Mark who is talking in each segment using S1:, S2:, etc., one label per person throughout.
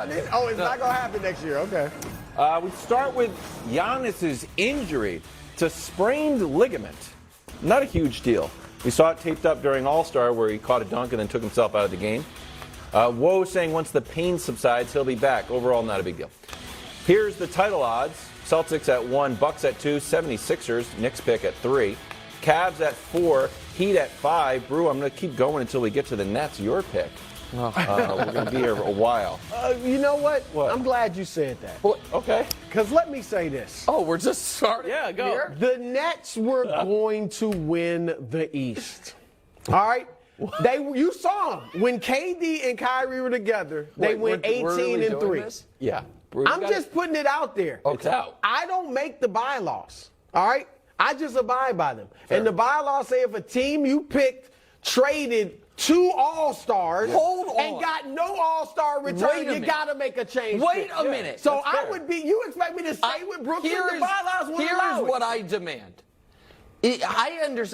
S1: Oh, it's not going to happen next year. Okay.
S2: We start with Giannis's injury to sprained ligament. Not a huge deal. We saw it taped up during All-Star where he caught a dunk and then took himself out of the game. Woe saying once the pain subsides, he'll be back. Overall, not a big deal. Here's the title odds. Celtics at 1, Bucks at 2, 76ers, Knicks pick at 3, Cavs at 4, Heat at 5. Brew, I'm going to keep going until we get to the Nets, your pick. We're going to be here a while.
S1: You know what?
S2: What?
S1: I'm glad you said that.
S2: Well, okay.
S1: Because let me say this.
S3: Oh, we're just starting.
S2: Yeah, go.
S3: Here?
S1: The Nets were going to win the East. All right? You saw them. When KD and Kyrie were together, they went 18-3.
S2: Yeah. Brew,
S1: I'm just putting it out there.
S2: It's out.
S1: I don't make the bylaws. All right? I just abide by them.
S2: Fair.
S1: And the bylaws say if a team you picked traded 2 All-Stars and got no All-Star return, you got to make a change.
S3: Wait a minute.
S1: So you expect me to stay with Brooklyn? The bylaws wouldn't allow it.
S3: Here's what I demand.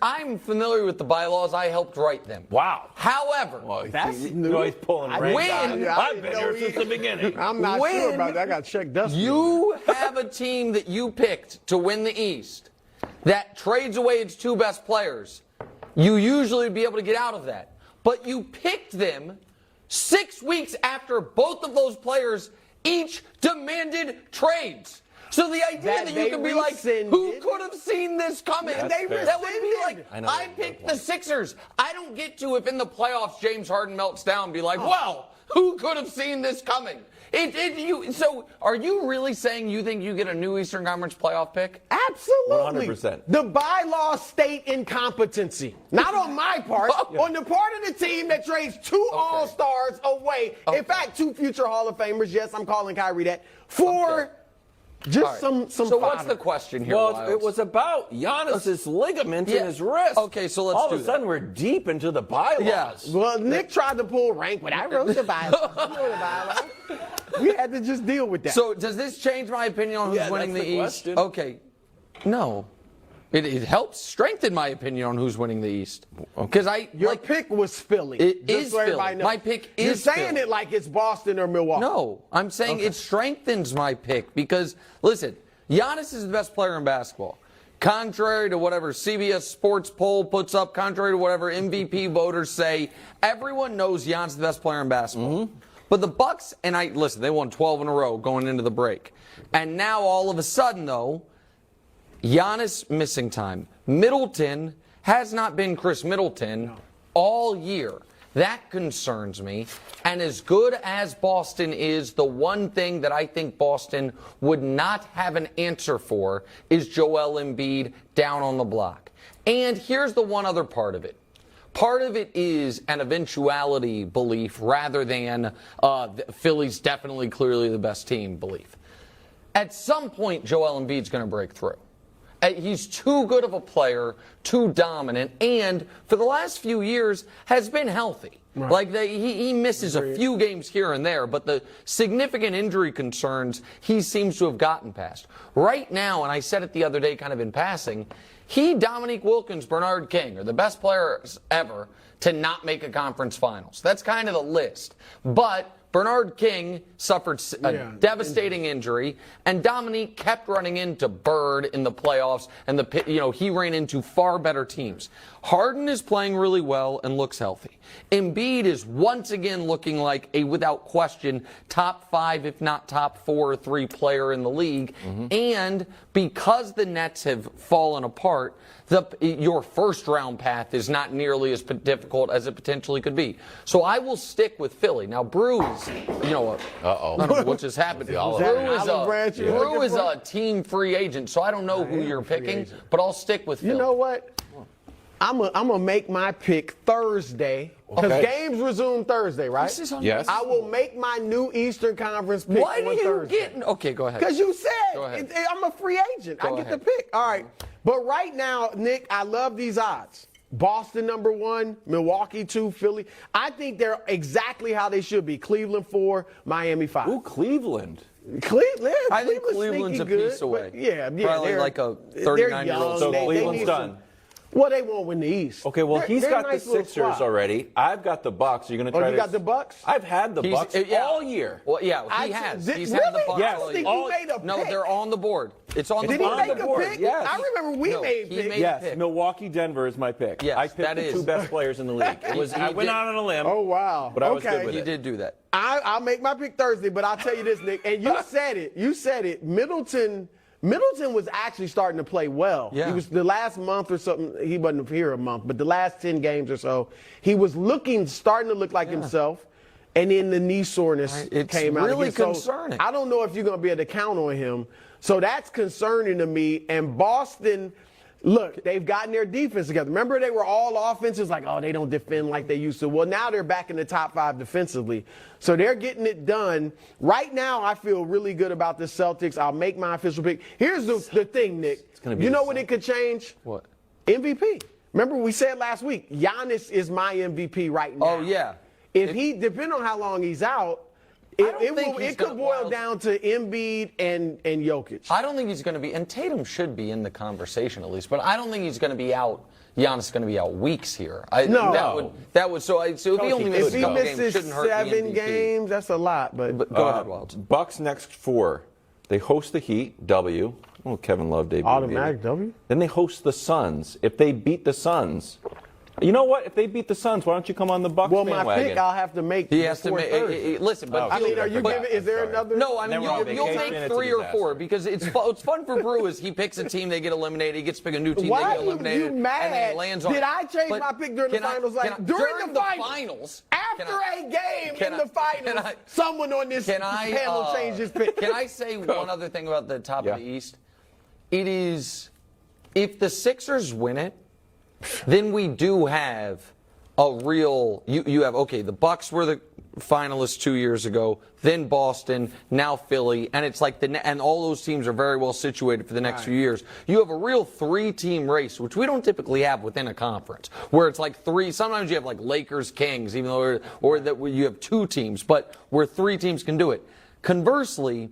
S3: I'm familiar with the bylaws. I helped write them.
S2: Wow.
S3: However,
S1: That's
S2: he's
S1: new.
S2: pulling
S1: I
S2: rank
S3: didn't-
S2: out. I've been here since the beginning.
S1: I'm not sure about that. I got to check Dustin.
S3: you have a team that you picked to win the East that trades away its 2 best players. You usually would be able to get out of that. But you picked them 6 weeks after both of those players each demanded trades. So the idea that you could be like, who could have seen this coming?
S2: That's fair.
S3: That would be like,
S2: I
S3: picked the Sixers. I don't get to, if in the playoffs James Harden melts down, and be like, well, who could have seen this coming? So are you really saying you think you get a new Eastern Conference playoff pick?
S1: Absolutely.
S2: 100%.
S1: The bylaws state incompetency. Not on my part, on the part of the team that trades 2 All-Stars away. In fact, 2 future Hall of Famers. Yes, I'm calling Kyrie that. For just some
S3: So
S1: fodder.
S3: what's the question here,
S2: Well,
S3: Lyles?
S2: it was about Giannis's ligament in his wrist.
S3: Okay, so let's
S2: All
S3: do
S2: of a sudden, we're deep into the bylaws.
S3: Yes.
S1: Well, Nick tried to pull rank, but I wrote the bylaws. I know the bylaws. We had to just deal with that.
S3: So does this change my opinion on who's winning
S2: that's
S3: the
S2: the
S3: East?
S2: question.
S3: Okay. No. It helps strengthen my opinion on who's winning the East. Because
S1: Your pick was Philly.
S3: It
S1: just
S3: is
S1: so everybody
S3: Philly.
S1: knows.
S3: My pick is
S1: You're saying
S3: Philly.
S1: it like it's Boston or Milwaukee.
S3: No, I'm saying it strengthens my pick because, listen, Giannis is the best player in basketball. Contrary to whatever CBS Sports poll puts up, contrary to whatever MVP voters say, everyone knows Giannis is the best player in basketball. But the Bucks, listen, they won 12 in a row going into the break. And now all of a sudden, though, Giannis missing time. Middleton has not been Chris Middleton all year. That concerns me. And as good as Boston is, the one thing that I think Boston would not have an answer for is Joel Embiid down on the block. And here's the one other part of it. Part of it is an eventuality belief rather than Philly's definitely clearly the best team belief. At some point, Joel Embiid's going to break through. He's too good of a player, too dominant, and for the last few years has been healthy.
S1: Right.
S3: Like he misses a few games here and there, but the significant injury concerns he seems to have gotten past. Right now, and I said it the other day kind of in passing, Dominique Wilkins, Bernard King are the best players ever to not make a conference finals. That's kind of the list. But Bernard King suffered a devastating injury, and Dominique kept running into Bird in the playoffs, and he ran into far better teams. Harden is playing really well and looks healthy. Embiid is once again looking like a, without question, top 5, if not top 4 or 3 player in the league. And because the Nets have fallen apart, your first round path is not nearly as difficult as it potentially could be. So I will stick with Philly. Now, Brew is, I don't know what just happened. Brew is a team free agent, so I don't know who you're picking, but I'll stick with Philly.
S1: You know what? I'm gonna make my pick Thursday because games resume Thursday, right?
S2: Yes.
S1: I will make my new Eastern Conference pick
S3: Why
S1: on
S3: do you
S1: Thursday.
S3: get? Okay, go ahead.
S1: Because you said
S3: Go ahead.
S1: I'm a free agent. I get the
S3: ahead.
S1: pick. All right. But right now, Nick, I love these odds. Boston number 1, Milwaukee 2, Philly. I think they're exactly how they should be. Cleveland 4, Miami 5.
S2: Ooh, Cleveland.
S1: Cleveland.
S3: I think
S1: Cleveland's
S3: Cleveland's a
S1: sneaky
S3: piece
S1: good,
S3: away.
S1: but yeah,
S3: Probably
S1: they're
S3: like a
S1: they're
S3: 39-year-old.
S1: young.
S2: So
S1: They
S2: Cleveland's
S1: need
S2: done.
S1: Well, they won't win the East.
S2: Okay, well, he's
S1: They're
S2: got
S1: a nice
S2: the
S1: little
S2: Sixers
S1: squad.
S2: already. I've got the Bucks. Are you going to try
S1: you
S2: to...
S1: got the Bucks?
S2: I've had the Bucks all year.
S3: Well, yeah, he has. He's had the Bucks
S2: Yes.
S3: all year.
S1: You made a
S3: No,
S1: pick.
S3: they're on the board. It's on the
S1: Did he
S3: board.
S1: make a pick?
S2: Yes.
S1: I remember we made
S3: he
S1: picks.
S3: made-
S2: Yes,
S3: pick.
S2: Milwaukee, Denver is my pick.
S3: Yes,
S2: I picked
S3: that
S2: the
S3: is.
S2: two best players in the league. It was, I went out on a limb.
S1: Oh, wow.
S2: But I was
S1: Okay.
S2: good with
S3: He
S2: it.
S3: did do that.
S1: I'll make my pick Thursday, but I'll tell you this, Nick, and you said it. You said it. Middleton was actually starting to play well.
S3: Yeah.
S1: He was the last month or something. He wasn't here a month, but the last 10 games or so, he was starting to look like himself. And then the knee soreness
S3: It's
S1: came out.
S3: really
S1: again. So
S3: concerning.
S1: I don't know if you're going to be able to count on him. So that's concerning to me. And Boston, look, they've gotten their defense together. Remember, they were all offenses like, oh, they don't defend like they used to. Well, now they're back in the top 5 defensively. So they're getting it done. Right now, I feel really good about the Celtics. I'll make my official pick. Here's the thing, Nick.
S2: gonna be
S1: You
S2: the
S1: know what it could change?
S3: What?
S1: MVP. Remember, we said last week, Giannis is my MVP right now.
S3: Oh, yeah.
S1: If he, depending on how long he's out, it could boil down to Embiid and Jokic.
S3: I don't think he's going to be, and Tatum should be in the conversation at least, but I don't think he's going to be out. Giannis is going to be out weeks here.
S1: No.
S3: That would so if he only
S1: If
S3: misses a
S1: he
S3: couple games,
S1: misses
S3: shouldn't hurt the
S1: 7
S3: MVP.
S1: games, that's a lot. But
S3: Go ahead, Wilds.
S2: Bucks next 4. They host the Heat, W. Oh, Kevin Love debut.
S1: automatic W.
S2: Then they host the Suns. If they beat the Suns, you know what? If they beat the Suns, why don't you come on the Bucks
S1: Well,
S2: bandwagon?
S1: my pick I'll have to make.
S3: He has to
S1: before
S3: make.
S1: Thursday.
S3: Listen, but
S1: I mean, are you
S2: But-
S1: giving? Is there
S2: I'm sorry.
S1: another?
S3: No, I mean
S2: Then we're on
S3: you'll
S2: vacation,
S3: make
S2: it's a
S3: 3 or 4
S2: disaster.
S3: because it's fun for Brew is he picks a team, they get eliminated. He gets to pick a new team,
S1: Why
S3: they
S1: are
S3: get
S1: you
S3: eliminated, and
S1: mad?
S3: then he lands on.
S1: Did I change
S3: But
S1: my pick during the
S3: can I-
S1: finals?
S3: can
S1: Like
S3: I-
S1: during the finals, after a game in the finals, someone on this panel changed his pick.
S3: Can I say one other thing about the top
S2: Yeah.
S3: of the East? It is, if the Sixers win it, then we do have a real. You have the Bucks were the finalists 2 years ago, then Boston, now Philly, and it's like and all those teams are very well situated for the next few years. You have a real 3-team race, which we don't typically have within a conference, where it's like 3. Sometimes you have like Lakers, Kings, even though or that you have 2 teams, but where 3 teams can do it. Conversely,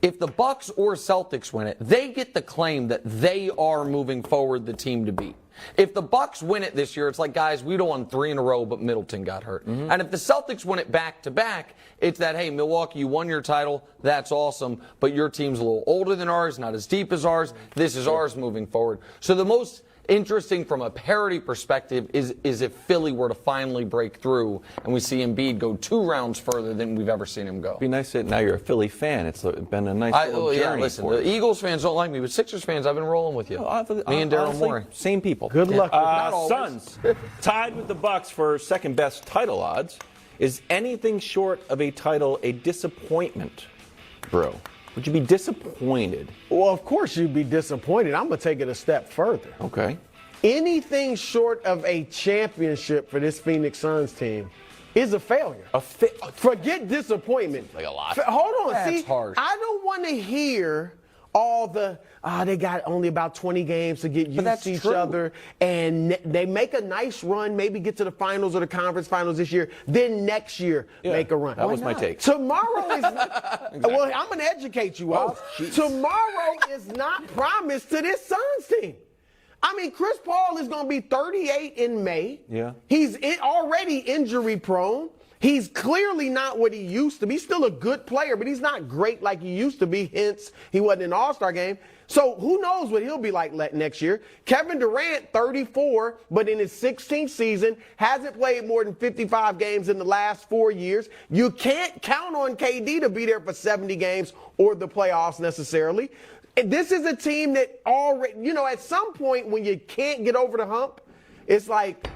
S3: if the Bucks or Celtics win it, they get the claim that they are moving forward the team to beat. If the Bucks win it this year, it's like, guys, we'd have won 3 in a row, but Middleton got hurt. And if the Celtics win it back-to-back, it's that, hey, Milwaukee, you won your title. That's awesome, but your team's a little older than ours, not as deep as ours. This is ours moving forward. So the most interesting from a parity perspective is if Philly were to finally break through and we see Embiid go 2 rounds further than we've ever seen him go.
S2: Be nice that now you're a Philly fan. It's been a nice little journey.
S3: Listen,
S2: for
S3: the
S2: you.
S3: Eagles fans don't like me, but Sixers fans, I've been rolling with you. Me and Daryl
S2: Honestly,
S3: Morey.
S2: same people.
S1: Good luck.
S3: Not always.
S2: Suns tied with the Bucks for second best title odds. Is anything short of a title a disappointment, bro? Would you be disappointed?
S1: Well, of course you'd be disappointed. I'm gonna take it a step further.
S2: Okay.
S1: Anything short of a championship for this Phoenix Suns team is a failure. Forget disappointment.
S2: Like a lot.
S1: Hold on.
S3: That's
S1: See,
S3: harsh.
S1: I don't want to hear all the, they got only about 20 games to get used
S3: that's
S1: to each
S3: true.
S1: other, and they make a nice run, maybe get to the finals or the conference finals this year, then next year make a run.
S2: That was my take.
S1: Tomorrow is, well, I'm going to educate you all. Tomorrow is not promised to this Suns team. I mean, Chris Paul is going to be 38 in May.
S2: Yeah.
S1: He's already injury prone. He's clearly not what he used to be. He's still a good player, but he's not great like he used to be. Hence, he wasn't in the All-Star game. So who knows what he'll be like next year. Kevin Durant, 34, but in his 16th season, hasn't played more than 55 games in the last 4 years. You can't count on KD to be there for 70 games or the playoffs necessarily. This is a team that already, at some point when you can't get over the hump, it's like,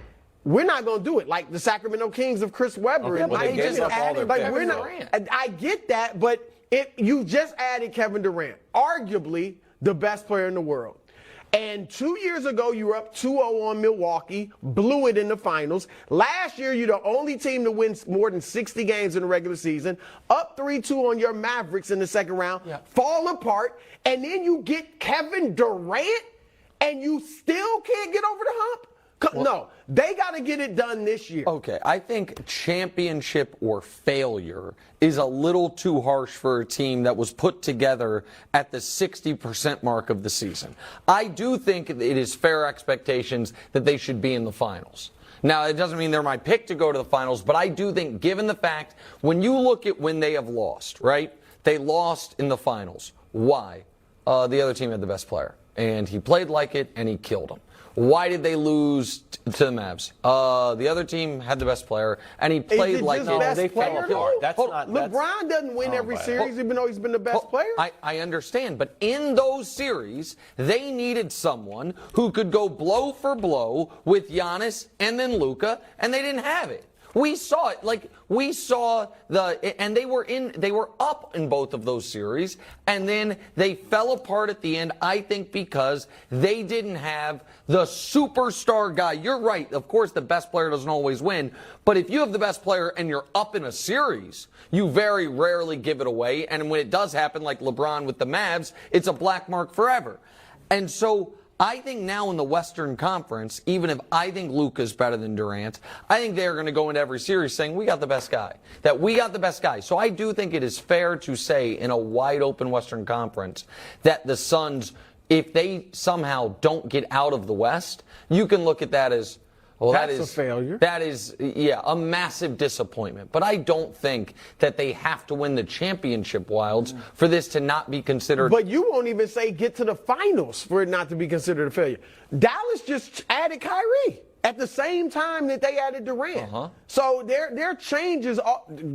S1: we're not going to do it. Like the Sacramento Kings of Chris Webber.
S2: Okay,
S1: And
S2: well,
S1: Mike
S2: they gave
S1: Davis.
S2: up all their
S1: Like,
S2: picks.
S1: we're not,
S3: Durant.
S1: I get that, but you just added Kevin Durant, arguably the best player in the world. And 2 years ago, you were up 2-0 on Milwaukee, blew it in the finals. Last year, you're the only team to win more than 60 games in the regular season, up 3-2 on your Mavericks in the second round, fall apart, and then you get Kevin Durant, and you still can't get over the hump? No, they got to get it done this year.
S3: Okay, I think championship or failure is a little too harsh for a team that was put together at the 60% mark of the season. I do think it is fair expectations that they should be in the finals. Now, it doesn't mean they're my pick to go to the finals, but I do think, given the fact, when you look at when they have lost, right? They lost in the finals. Why? The other team had the best player, and he played like it, and he killed him. Why did they lose to the Mavs? The other team had the best player, and he played like
S1: best
S2: they
S1: player,
S2: fell apart. That's not
S1: LeBron doesn't win every series, even though he's been the best player.
S3: I understand, but in those series, they needed someone who could go blow for blow with Giannis and then Luka, and they didn't have it. We saw it. And they were up in both of those series, and then they fell apart at the end, I think, because they didn't have the superstar guy. You're right. Of course, the best player doesn't always win, but if you have the best player and you're up in a series, you very rarely give it away, and when it does happen, like LeBron with the Mavs, it's a black mark forever. And so I think now in the Western Conference, even if I think Luka's better than Durant, I think they're going to go into every series saying, we got the best guy. That we got the best guy. So I do think it is fair to say in a wide open Western Conference that the Suns, if they somehow don't get out of the West, you can look at that as, well,
S1: that's a failure.
S3: That is, a massive disappointment. But I don't think that they have to win the championship, Wilds, for this to not be considered.
S1: But you won't even say get to the finals for it not to be considered a failure. Dallas just added Kyrie at the same time that they added Durant. So their changes,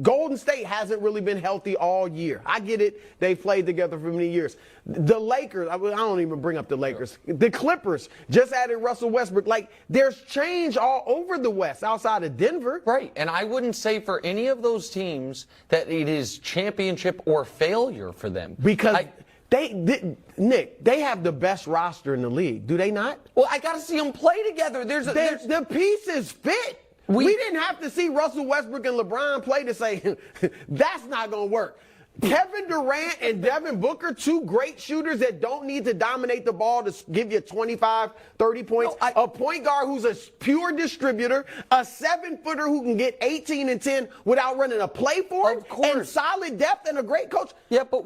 S1: Golden State hasn't really been healthy all year. I get it. They played together for many years. The Lakers, I don't even bring up the Lakers. The Clippers just added Russell Westbrook. Like, there's change all over the West outside of Denver.
S3: Right. And I wouldn't say for any of those teams that it is championship or failure for them.
S1: Because Nick, they have the best roster in the league. Do they not?
S3: Well, I got to see them play together.
S1: The pieces fit. We didn't have to see Russell Westbrook and LeBron play to say that's not going to work. Kevin Durant and Devin Booker, two great shooters that don't need to dominate the ball to give you 25, 30 points. A point guard who's a pure distributor, a 7-footer who can get 18 and 10 without running a play for it, and solid depth and a great coach.
S3: Yeah, but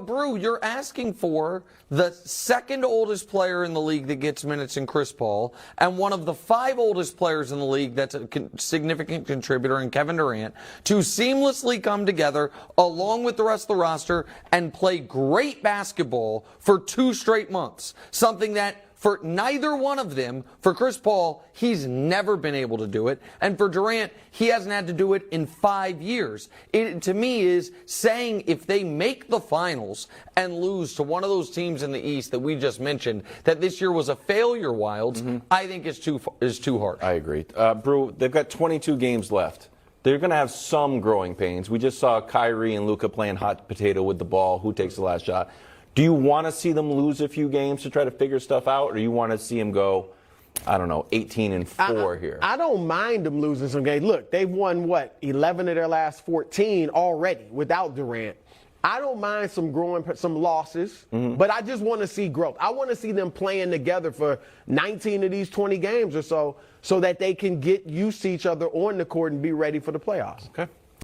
S3: Brew, you're asking for the second oldest player in the league that gets minutes in Chris Paul, and one of the 5 oldest players in the league that's a significant contributor in Kevin Durant, to seamlessly come together along with the rest of the roster and play great basketball for 2 straight months. Something that for neither one of them, for Chris Paul, he's never been able to do it. And for Durant, he hasn't had to do it in 5 years. It, to me, is saying if they make the finals and lose to one of those teams in the East that we just mentioned, that this year was a failure, Wilds, I think is too hard.
S2: I agree. Brew, they've got 22 games left. They're going to have some growing pains. We just saw Kyrie and Luka playing hot potato with the ball. Who takes the last shot? Do you want to see them lose a few games to try to figure stuff out, or do you want to see them go, 18-4 here?
S1: I don't mind them losing some games. Look, they've won, 11 of their last 14 already without Durant. I don't mind some losses, but I just want to see growth. I want to see them playing together for 19 of these 20 games or so that they can get used to each other on the court and be ready for the playoffs.
S2: Okay.